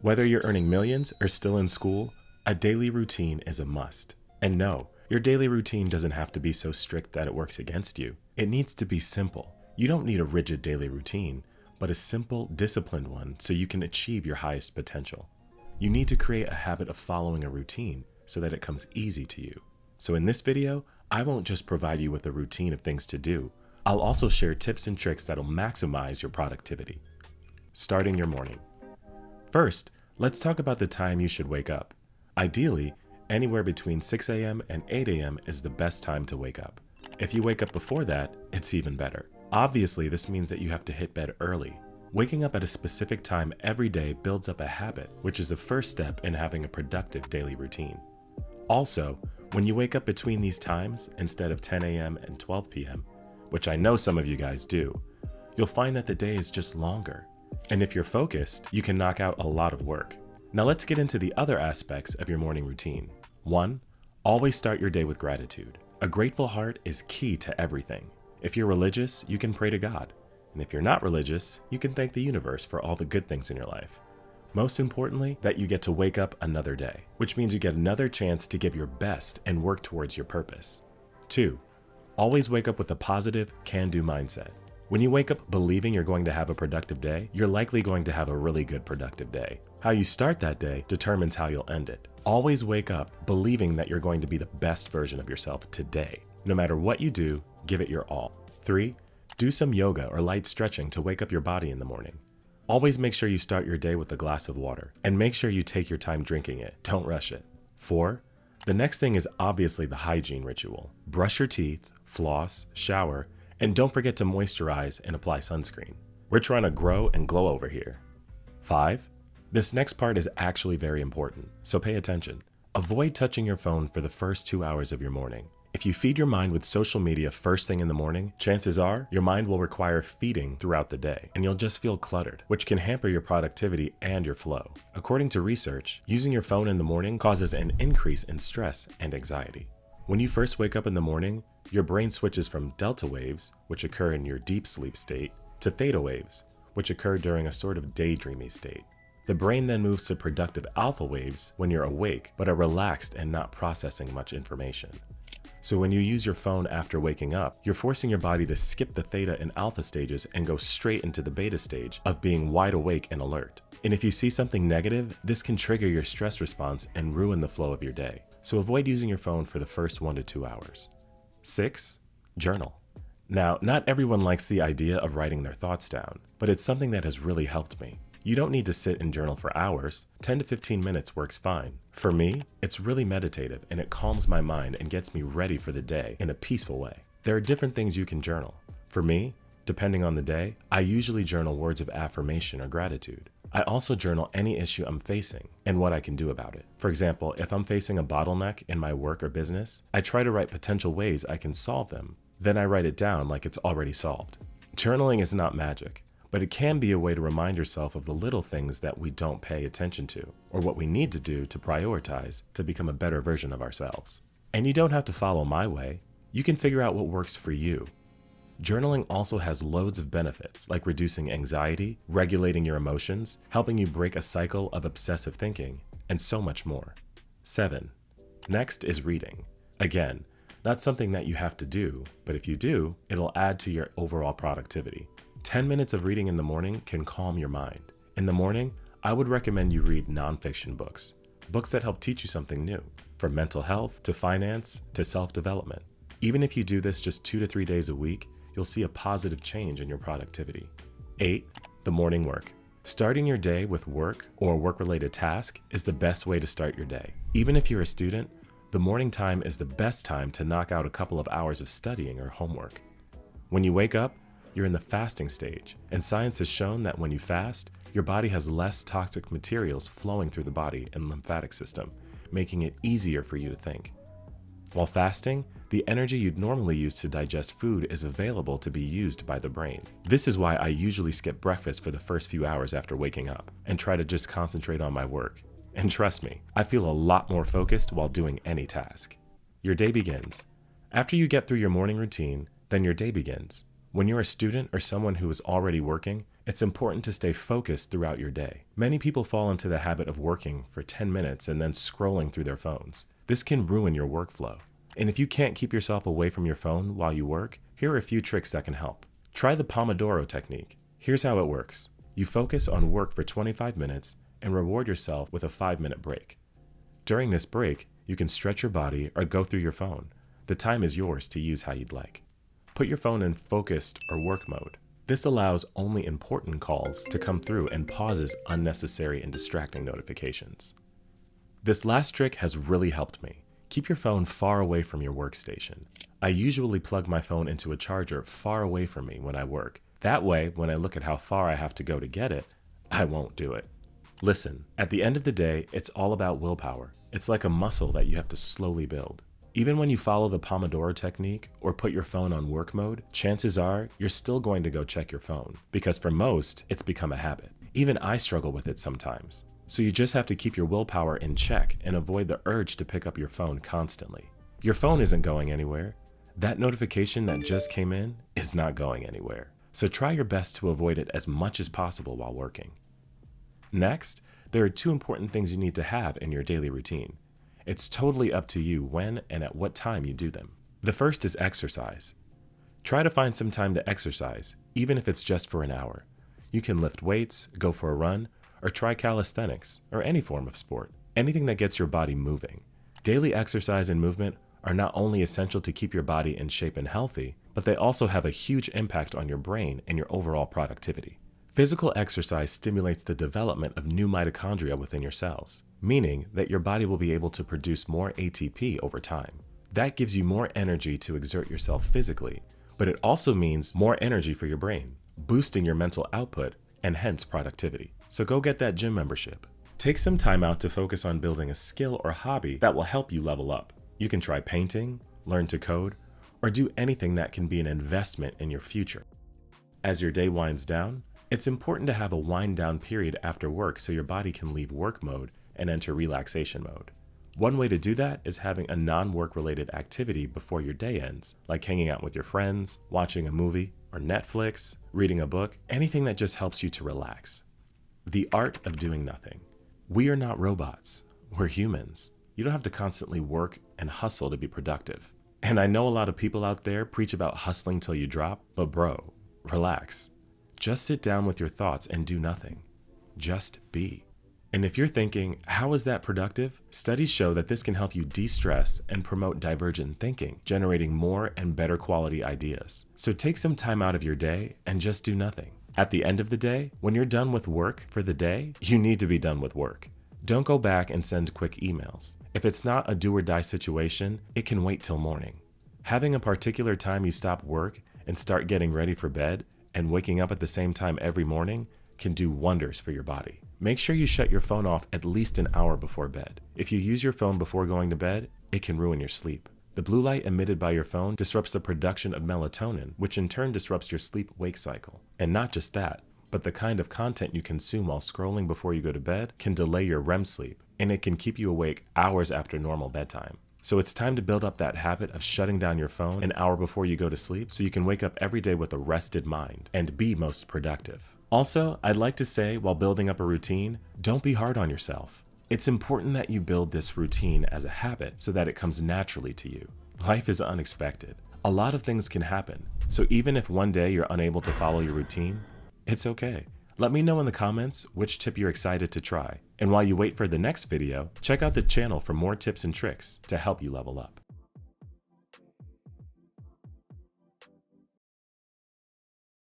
Whether you're earning millions or still in school, a daily routine is a must. And no, your daily routine doesn't have to be so strict that it works against you. It needs to be simple. You don't need a rigid daily routine, but a simple, disciplined one so you can achieve your highest potential. You need to create a habit of following a routine so that it comes easy to you. So in this video, I won't just provide you with a routine of things to do. I'll also share tips and tricks that'll maximize your productivity. Starting your morning. First, let's talk about the time you should wake up. Ideally, anywhere between 6 a.m. and 8 a.m. is the best time to wake up. If you wake up before that, it's even better. Obviously, this means that you have to hit bed early. Waking up at a specific time every day builds up a habit, which is the first step in having a productive daily routine. Also, when you wake up between these times, instead of 10 a.m. and 12 p.m., which I know some of you guys do, you'll find that the day is just longer. And if you're focused, you can knock out a lot of work. Now let's get into the other aspects of your morning routine. 1. Always start your day with gratitude. A grateful heart is key to everything. If you're religious, you can pray to God. And if you're not religious, you can thank the universe for all the good things in your life. Most importantly, that you get to wake up another day, which means you get another chance to give your best and work towards your purpose. 2. Always wake up with a positive, can-do mindset. When you wake up believing you're going to have a productive day, you're likely going to have a really good productive day. How you start that day determines how you'll end it. Always wake up believing that you're going to be the best version of yourself today. No matter what you do, give it your all. 3. Do some yoga or light stretching to wake up your body in the morning. Always make sure you start your day with a glass of water, and make sure you take your time drinking it. Don't rush it. 4. The next thing is obviously the hygiene ritual. Brush your teeth, floss, shower, and don't forget to moisturize and apply sunscreen. We're trying to grow and glow over here. 5. This next part is actually very important, so pay attention. Avoid touching your phone for the first 2 hours of your morning. If you feed your mind with social media first thing in the morning, chances are your mind will require feeding throughout the day, and you'll just feel cluttered, which can hamper your productivity and your flow. According to research, using your phone in the morning causes an increase in stress and anxiety. When you first wake up in the morning, your brain switches from delta waves, which occur in your deep sleep state, to theta waves, which occur during a sort of daydreamy state. The brain then moves to productive alpha waves when you're awake, but are relaxed and not processing much information. So when you use your phone after waking up, you're forcing your body to skip the theta and alpha stages and go straight into the beta stage of being wide awake and alert. And if you see something negative, this can trigger your stress response and ruin the flow of your day. So avoid using your phone for the first 1 to 2 hours. 6. Journal. Now, not everyone likes the idea of writing their thoughts down, but it's something that has really helped me. You don't need to sit and journal for hours. 10 to 15 minutes works fine. For me, it's really meditative and it calms my mind and gets me ready for the day in a peaceful way. There are different things you can journal. For me, depending on the day, I usually journal words of affirmation or gratitude. I also journal any issue I'm facing and what I can do about it. For example, if I'm facing a bottleneck in my work or business, I try to write potential ways I can solve them. Then I write it down like it's already solved. Journaling is not magic, but it can be a way to remind yourself of the little things that we don't pay attention to, or what we need to do to prioritize to become a better version of ourselves. And you don't have to follow my way. You can figure out what works for you. Journaling also has loads of benefits, like reducing anxiety, regulating your emotions, helping you break a cycle of obsessive thinking, and so much more. 7. Next is reading. Again, not something that you have to do, but if you do, it'll add to your overall productivity. 10 minutes of reading in the morning can calm your mind. In the morning, I would recommend you read nonfiction books that help teach you something new, from mental health to finance to self-development. Even if you do this just 2 to 3 days a week, you'll see a positive change in your productivity. 8. The morning work. Starting your day with work or a work-related task is the best way to start your day. Even if you're a student, the morning time is the best time to knock out a couple of hours of studying or homework. When you wake up, you're in the fasting stage, and science has shown that when you fast, your body has less toxic materials flowing through the body and lymphatic system, making it easier for you to think. While fasting, the energy you'd normally use to digest food is available to be used by the brain. This is why I usually skip breakfast for the first few hours after waking up and try to just concentrate on my work. And trust me, I feel a lot more focused while doing any task. Your day begins. After you get through your morning routine, then your day begins. When you're a student or someone who is already working, It's important to stay focused throughout your day. Many people fall into the habit of working for 10 minutes and then scrolling through their phones. This can ruin your workflow. And if you can't keep yourself away from your phone while you work, here are a few tricks that can help. Try the Pomodoro technique. Here's how it works. You focus on work for 25 minutes and reward yourself with a 5-minute break. During this break, you can stretch your body or go through your phone. The time is yours to use how you'd like. Put your phone in focused or work mode. This allows only important calls to come through and pauses unnecessary and distracting notifications. This last trick has really helped me. Keep your phone far away from your workstation. I usually plug my phone into a charger far away from me when I work. That way, when I look at how far I have to go to get it, I won't do it. Listen, at the end of the day, it's all about willpower. It's like a muscle that you have to slowly build. Even when you follow the Pomodoro technique or put your phone on work mode, chances are you're still going to go check your phone, because for most, it's become a habit. Even I struggle with it sometimes. So you just have to keep your willpower in check and avoid the urge to pick up your phone constantly. Your phone isn't going anywhere. That notification that just came in is not going anywhere. So try your best to avoid it as much as possible while working. Next, there are 2 important things you need to have in your daily routine. It's totally up to you when and at what time you do them. The first is exercise. Try to find some time to exercise, even if it's just for an hour. You can lift weights, go for a run, or try calisthenics, or any form of sport. Anything that gets your body moving. Daily exercise and movement are not only essential to keep your body in shape and healthy, but they also have a huge impact on your brain and your overall productivity. Physical exercise stimulates the development of new mitochondria within your cells, meaning that your body will be able to produce more ATP over time. That gives you more energy to exert yourself physically, but it also means more energy for your brain, boosting your mental output and hence productivity. So go get that gym membership. Take some time out to focus on building a skill or hobby that will help you level up. You can try painting, learn to code, or do anything that can be an investment in your future. As your day winds down, it's important to have a wind down period after work so your body can leave work mode and enter relaxation mode. One way to do that is having a non-work related activity before your day ends, like hanging out with your friends, watching a movie or Netflix, reading a book, anything that just helps you to relax. The art of doing nothing. We are not robots. We're humans. You don't have to constantly work and hustle to be productive. And I know a lot of people out there preach about hustling till you drop, but bro, relax. Just sit down with your thoughts and do nothing. Just be. And if you're thinking, how is that productive? Studies show that this can help you de-stress and promote divergent thinking, generating more and better quality ideas. So take some time out of your day and just do nothing. At the end of the day, when you're done with work for the day, you need to be done with work. Don't go back and send quick emails. If it's not a do or die situation, it can wait till morning. Having a particular time you stop work and start getting ready for bed and waking up at the same time every morning can do wonders for your body. Make sure you shut your phone off at least an hour before bed. If you use your phone before going to bed, it can ruin your sleep. The blue light emitted by your phone disrupts the production of melatonin, which in turn disrupts your sleep-wake cycle. And not just that, but the kind of content you consume while scrolling before you go to bed can delay your REM sleep, and it can keep you awake hours after normal bedtime. So it's time to build up that habit of shutting down your phone an hour before you go to sleep so you can wake up every day with a rested mind and be most productive. Also, I'd like to say, while building up a routine, don't be hard on yourself. It's important that you build this routine as a habit so that it comes naturally to you. Life is unexpected. A lot of things can happen. So even if one day you're unable to follow your routine, it's okay. Let me know in the comments which tip you're excited to try. And while you wait for the next video, check out the channel for more tips and tricks to help you level up.